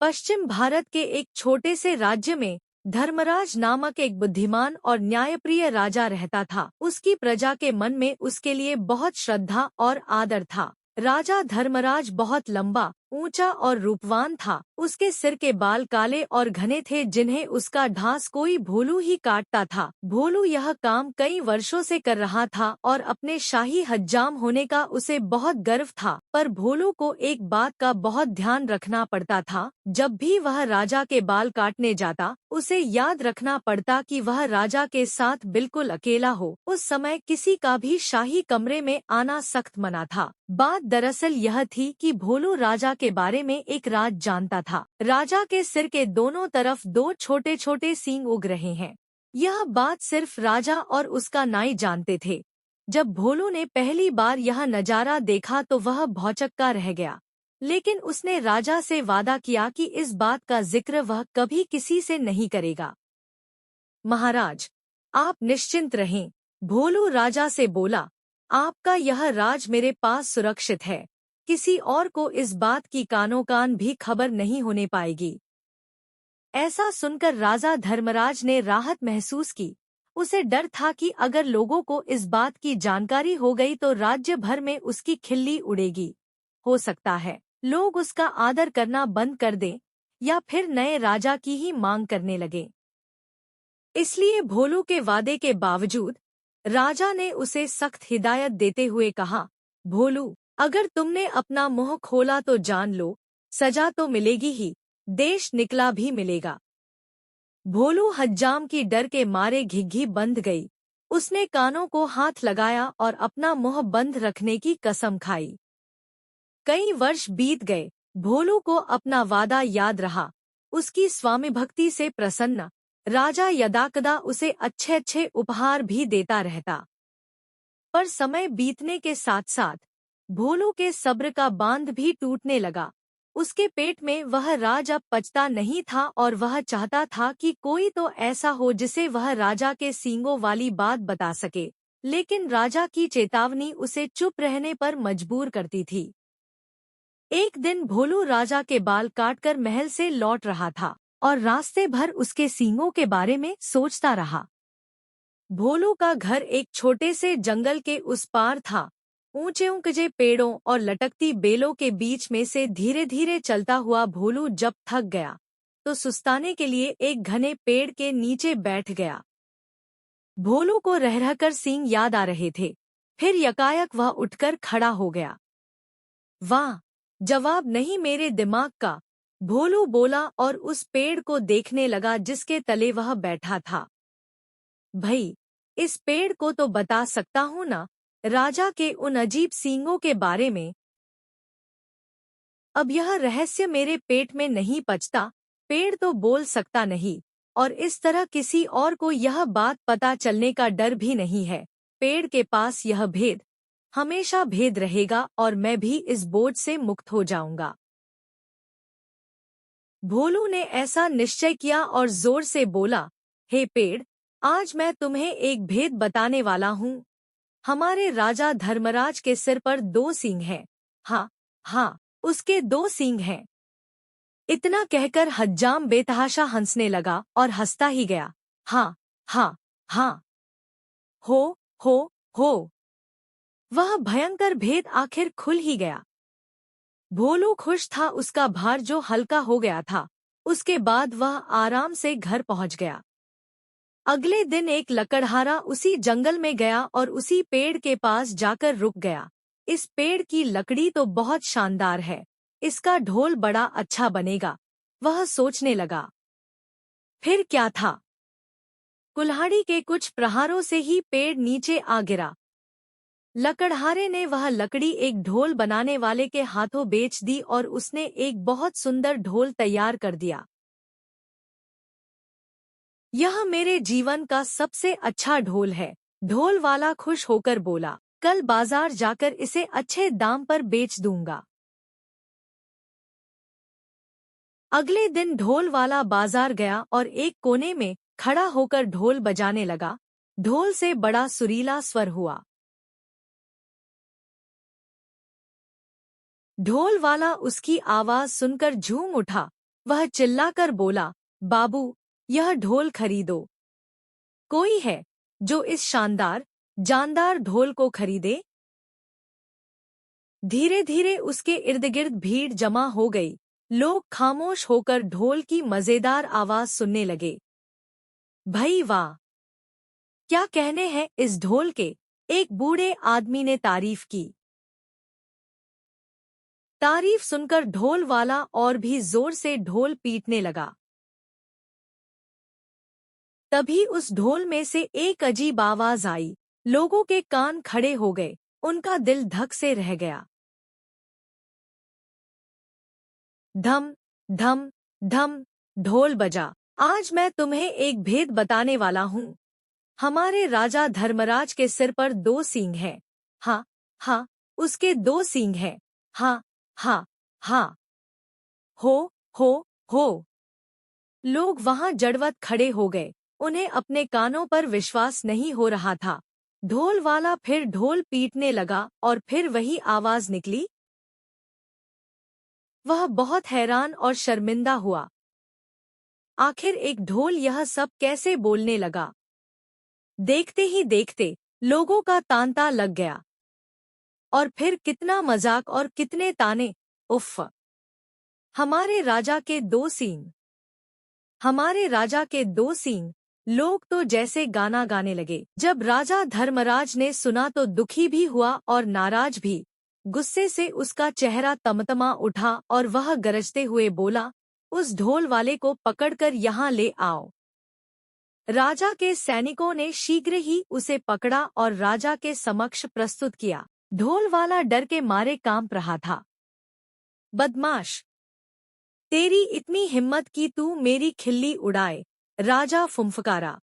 पश्चिम भारत के एक छोटे से राज्य में धर्मराज नामक एक बुद्धिमान और न्यायप्रिय राजा रहता था। उसकी प्रजा के मन में उसके लिए बहुत श्रद्धा और आदर था। राजा धर्मराज बहुत लंबा, ऊंचा और रूपवान था। उसके सिर के बाल काले और घने थे, जिन्हें उसका ढांस कोई भोलू ही काटता था। भोलू यह काम कई वर्षों से कर रहा था और अपने शाही हज्जाम होने का उसे बहुत गर्व था। पर भोलू को एक बात का बहुत ध्यान रखना पड़ता था। जब भी वह राजा के बाल काटने जाता, उसे याद रखना पड़ता कि वह राजा के साथ बिल्कुल अकेला हो। उस समय किसी का भी शाही कमरे में आना सख्त मना था। बात दरअसल यह थी कि भोलू राजा के बारे में एक राज जानता था। राजा के सिर के दोनों तरफ दो छोटे छोटे सींग उग रहे हैं। यह बात सिर्फ राजा और उसका नाई जानते थे। जब भोलू ने पहली बार यह नजारा देखा तो वह भौचक्का रह गया। लेकिन उसने राजा से वादा किया कि इस बात का जिक्र वह कभी किसी से नहीं करेगा। महाराज, आप निश्चिंत रहें, भोलू राजा से बोला। आपका यह राज मेरे पास सुरक्षित है। किसी और को इस बात की कानो कान भी खबर नहीं होने पाएगी। ऐसा सुनकर राजा धर्मराज ने राहत महसूस की। उसे डर था कि अगर लोगों को इस बात की जानकारी हो गई तो राज्य भर में उसकी खिल्ली उड़ेगी। हो सकता है लोग उसका आदर करना बंद कर दें या फिर नए राजा की ही मांग करने लगे। इसलिए भोलू के वादे के बावजूद राजा ने उसे सख्त हिदायत देते हुए कहा, भोलू, अगर तुमने अपना मुंह खोला तो जान लो, सजा तो मिलेगी ही, देश निकला भी मिलेगा। भोलू हज्जाम की डर के मारे घिघी बंध गई। उसने कानों को हाथ लगाया और अपना मुंह बंद रखने की कसम खाई। कई वर्ष बीत गए। भोलू को अपना वादा याद रहा। उसकी स्वामी भक्ति से प्रसन्न राजा यदाकदा उसे अच्छे अच्छे उपहार भी देता रहता। पर समय बीतने के साथ साथ भोलू के सब्र का बांध भी टूटने लगा। उसके पेट में वह राज अब पचता नहीं था और वह चाहता था कि कोई तो ऐसा हो जिसे वह राजा के सींगों वाली बात बता सके। लेकिन राजा की चेतावनी उसे चुप रहने पर मजबूर करती थी। एक दिन भोलू राजा के बाल काटकर महल से लौट रहा था और रास्ते भर उसके सींगों के बारे में सोचता रहा। भोलू का घर एक छोटे से जंगल के उस पार था। ऊंचे ऊंचे पेड़ों और लटकती बेलों के बीच में से धीरे धीरे चलता हुआ भोलू जब थक गया तो सुस्ताने के लिए एक घने पेड़ के नीचे बैठ गया। भोलू को रह रहकर सींग याद आ रहे थे। फिर यकायक वह उठकर खड़ा हो गया। वाह, जवाब नहीं मेरे दिमाग का, भोलू बोला और उस पेड़ को देखने लगा जिसके तले वह बैठा था। भई, इस पेड़ को तो बता सकता हूँ ना, राजा के उन अजीब सींगों के बारे में। अब यह रहस्य मेरे पेट में नहीं पचता। पेड़ तो बोल सकता नहीं और इस तरह किसी और को यह बात पता चलने का डर भी नहीं है। पेड़ के पास यह भेद हमेशा भेद रहेगा और मैं भी इस बोझ से मुक्त हो जाऊंगा। भोलू ने ऐसा निश्चय किया और जोर से बोला, हे पेड़, आज मैं तुम्हें एक भेद बताने वाला हूँ। हमारे राजा धर्मराज के सिर पर दो सींग हैं। हाँ हाँ, उसके दो सींग हैं। इतना कहकर हज्जाम बेतहाशा हंसने लगा और हंसता ही गया। हाँ हाँ हाँ, हो। वह भयंकर भेद आखिर खुल ही गया। भोलू खुश था, उसका भार जो हल्का हो गया था। उसके बाद वह आराम से घर पहुंच गया। अगले दिन एक लकड़हारा उसी जंगल में गया और उसी पेड़ के पास जाकर रुक गया। इस पेड़ की लकड़ी तो बहुत शानदार है, इसका ढोल बड़ा अच्छा बनेगा, वह सोचने लगा। फिर क्या था, कुल्हाड़ी के कुछ प्रहारों से ही पेड़ नीचे आ गिरा। लकड़हारे ने वह लकड़ी एक ढोल बनाने वाले के हाथों बेच दी और उसने एक बहुत सुंदर ढोल तैयार कर दिया। यह मेरे जीवन का सबसे अच्छा ढोल है, ढोल वाला खुश होकर बोला। कल बाजार जाकर इसे अच्छे दाम पर बेच दूंगा। अगले दिन ढोल वाला बाजार गया और एक कोने में खड़ा होकर ढोल बजाने लगा। ढोल से बड़ा सुरीला स्वर हुआ। ढोल वाला उसकी आवाज सुनकर झूम उठा। वह चिल्लाकर बोला, बाबू, यह ढोल खरीदो। कोई है जो इस शानदार, जानदार ढोल को खरीदे? धीरे धीरे उसके इर्द गिर्द भीड़ जमा हो गई। लोग खामोश होकर ढोल की मजेदार आवाज सुनने लगे। भई वाह, क्या कहने हैं इस ढोल के, एक बूढ़े आदमी ने तारीफ की। तारीफ सुनकर ढोल वाला और भी जोर से ढोल पीटने लगा। तभी उस ढोल में से एक अजीब आवाज आई। लोगों के कान खड़े हो गए, उनका दिल धक से रह गया। धम धम धम ढोल बजा। आज मैं तुम्हें एक भेद बताने वाला हूँ। हमारे राजा धर्मराज के सिर पर 2 सींग हैं। हाँ हाँ, उसके 2 सींग हैं। हाँ हाँ हाँ। हो हो हो। लोग वहां जड़वत खड़े हो गए। उन्हें अपने कानों पर विश्वास नहीं हो रहा था। ढोल वाला फिर ढोल पीटने लगा और फिर वही आवाज निकली। वह बहुत हैरान और शर्मिंदा हुआ। आखिर एक ढोल यह सब कैसे बोलने लगा? देखते ही देखते लोगों का तांता लग गया। और फिर कितना मजाक और कितने ताने। उफ़! हमारे राजा के 2 सींग, हमारे राजा के 2 सींग। लोग तो जैसे गाना गाने लगे। जब राजा धर्मराज ने सुना तो दुखी भी हुआ और नाराज भी। गुस्से से उसका चेहरा तमतमा उठा और वह गरजते हुए बोला, उस ढोल वाले को पकड़कर यहाँ ले आओ। राजा के सैनिकों ने शीघ्र ही उसे पकड़ा और राजा के समक्ष प्रस्तुत किया। ढोल वाला डर के मारे कांप रहा था। बदमाश, तेरी इतनी हिम्मत कि तू मेरी खिल्ली उड़ाए, राजा फुंफकारा।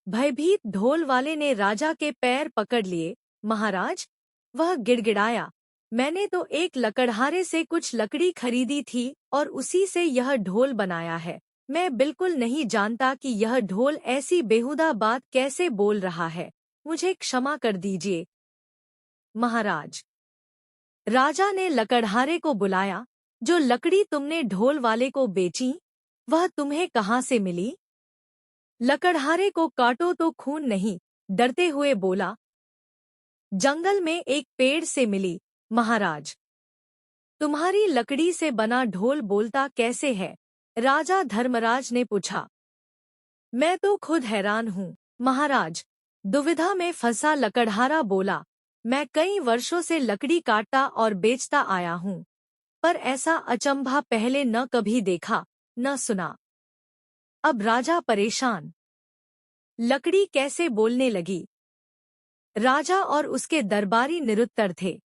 भयभीत ढोल वाले ने राजा के पैर पकड़ लिए। महाराज, वह गिड़गिड़ाया, मैंने तो एक लकड़हारे से कुछ लकड़ी खरीदी थी और उसी से यह ढोल बनाया है। मैं बिल्कुल नहीं जानता कि यह ढोल ऐसी बेहुदा बात कैसे बोल रहा है। मुझे क्षमा कर दीजिए महाराज। राजा ने लकड़हारे को बुलाया। जो लकड़ी तुमने ढोल वाले को बेची, वह तुम्हें कहाँ से मिली? लकड़हारे को काटो तो खून नहीं, डरते हुए बोला। जंगल में एक पेड़ से मिली महाराज। तुम्हारी लकड़ी से बना ढोल बोलता कैसे है? राजा धर्मराज ने पूछा। मैं तो खुद हैरान हूँ महाराज। दुविधा में फंसा लकड़हारा बोला, मैं कई वर्षों से लकड़ी काटता और बेचता आया हूँ, पर ऐसा अचंभा पहले न कभी देखा न सुना। अब राजा परेशान। लकड़ी कैसे बोलने लगी? राजा और उसके दरबारी निरुत्तर थे।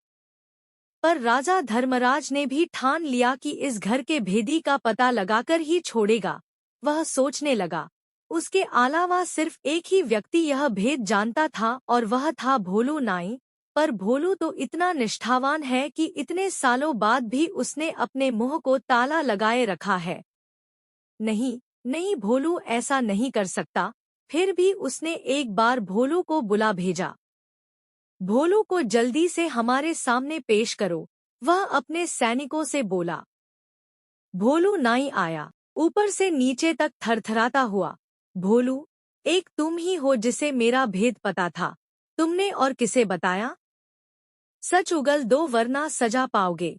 पर राजा धर्मराज ने भी ठान लिया कि इस घर के भेदी का पता लगाकर ही छोड़ेगा। वह सोचने लगा, उसके अलावा सिर्फ एक ही व्यक्ति यह भेद जानता था और वह था भोलू नाई। पर भोलू तो इतना निष्ठावान है कि इतने सालों बाद भी उसने अपने मुंह को ताला लगाए रखा है। नहीं नहीं, भोलू ऐसा नहीं कर सकता। फिर भी उसने एक बार भोलू को बुला भेजा। भोलू को जल्दी से हमारे सामने पेश करो, वह अपने सैनिकों से बोला। भोलू नाई आया, ऊपर से नीचे तक थरथराता हुआ। भोलू, एक तुम ही हो जिसे मेरा भेद पता था। तुमने और किसे बताया? सच उगल दो वरना सजा पाओगे।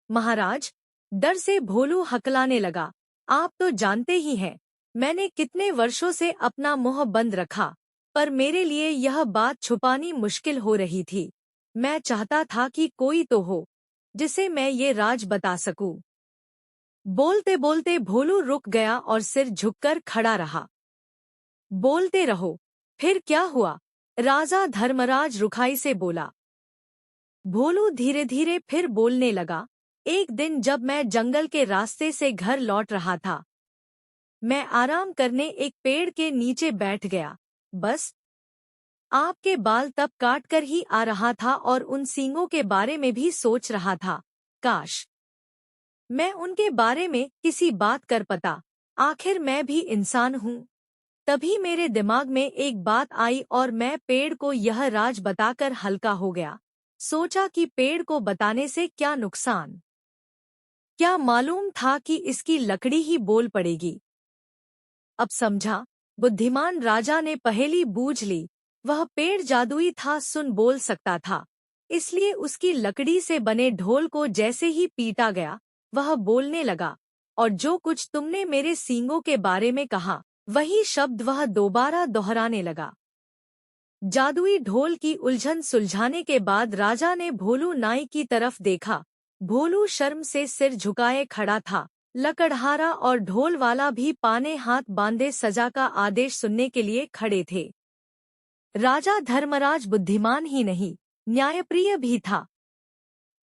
महाराज, डर से भोलू हकलाने लगा। आप तो जानते ही हैं, मैंने कितने वर्षों से अपना मुंह बंद रखा, पर मेरे लिए यह बात छुपानी मुश्किल हो रही थी। मैं चाहता था कि कोई तो हो जिसे मैं ये राज बता सकूं। बोलते बोलते भोलू रुक गया और सिर झुककर खड़ा रहा। बोलते रहो, फिर क्या हुआ? राजा धर्मराज रुखाई से बोला। भोलू धीरे धीरे फिर बोलने लगा। एक दिन जब मैं जंगल के रास्ते से घर लौट रहा था, मैं आराम करने एक पेड़ के नीचे बैठ गया। बस आपके बाल तब काट कर ही आ रहा था और उन सींगों के बारे में भी सोच रहा था। काश मैं उनके बारे में किसी बात कर पाता। आखिर मैं भी इंसान हूँ। तभी मेरे दिमाग में एक बात आई और मैं पेड़ को यह राज बताकर हल्का हो गया। सोचा कि पेड़ को बताने से क्या नुकसान, क्या मालूम था कि इसकी लकड़ी ही बोल पड़ेगी। अब समझा, बुद्धिमान राजा ने पहेली बूझ ली। वह पेड़ जादुई था, सुन बोल सकता था, इसलिए उसकी लकड़ी से बने ढोल को जैसे ही पीटा गया, वह बोलने लगा, और जो कुछ तुमने मेरे सींगों के बारे में कहा, वही शब्द वह दोबारा दोहराने लगा। जादुई ढोल की उलझन सुलझाने के बाद राजा ने भोलू नाई की तरफ देखा। भोलू शर्म से सिर झुकाए खड़ा था। लकड़हारा और ढोल वाला भी पाने हाथ बांधे सजा का आदेश सुनने के लिए खड़े थे। राजा धर्मराज बुद्धिमान ही नहीं, न्यायप्रिय भी था।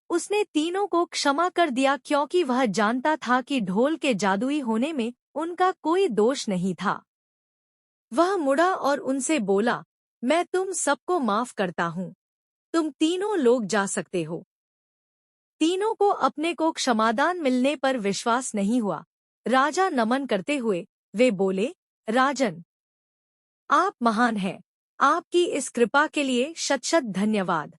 उसने तीनों को क्षमा कर दिया क्योंकि वह जानता था कि ढोल के जादुई होने में उनका कोई दोष नहीं था। वह मुड़ा और उनसे बोला, मैं तुम सबको माफ करता हूँ। तुम तीनों लोग जा सकते हो। तीनों को अपने को क्षमादान मिलने पर विश्वास नहीं हुआ। राजा नमन करते हुए वे बोले, राजन, आप महान हैं। आपकी इस कृपा के लिए शत शत धन्यवाद।